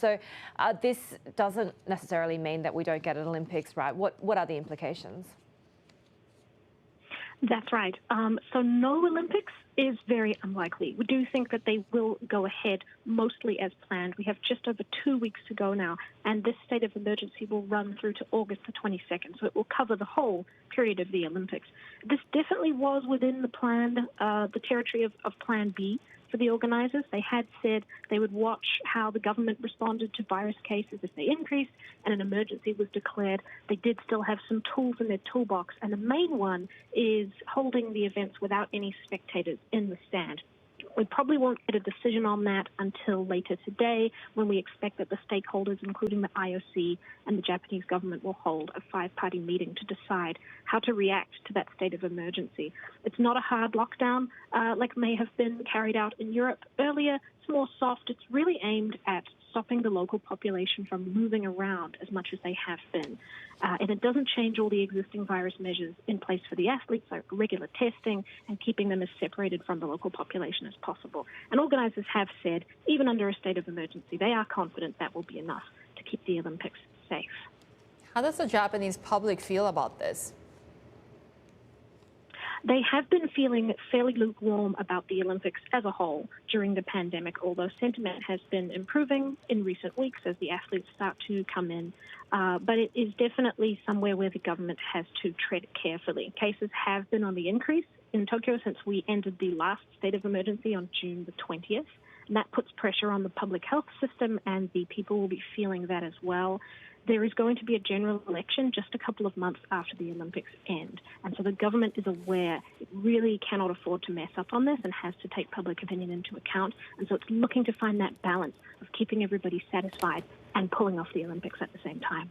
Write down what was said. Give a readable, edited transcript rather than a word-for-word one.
So this doesn't necessarily mean that we don't get an Olympics, right? What are the implications? That's right. So no Olympics is very unlikely. We do think that they will go ahead mostly as planned. We have just over 2 weeks to go now, and this state of emergency will run through to August the 22nd, so it will cover the whole period of the Olympics. This definitely was within the plan, the territory of Plan B for the organisers. They had said they would watch how the government responded to virus cases if they increased and an emergency was declared. They did still have some tools in their toolbox, and the main one is holding the events without any spectators in the stand. We probably won't get a decision on that until later today, when we expect that the stakeholders, including the IOC and the Japanese government, will hold a 5-party meeting to decide how to react to that state of emergency. It's not a hard lockdown like may have been carried out in Europe earlier. It's more soft. It's really aimed at stopping the local population from moving around as much as they have been. And it doesn't change all the existing virus measures in place for the athletes, like regular testing and keeping them as separated from the local population as possible. And organisers have said, even under a state of emergency, they are confident that will be enough to keep the Olympics safe. How does the Japanese public feel about this? They have been feeling fairly lukewarm about the Olympics as a whole during the pandemic, although sentiment has been improving in recent weeks as the athletes start to come in. But it is definitely somewhere where the government has to tread carefully. Cases have been on the increase in Tokyo since we ended the last state of emergency on June the 20th. And that puts pressure on the public health system, and the people will be feeling that as well. There is going to be a general election just a couple of months after the Olympics end. And so the government is aware it really cannot afford to mess up on this and has to take public opinion into account. And so it's looking to find that balance of keeping everybody satisfied and pulling off the Olympics at the same time.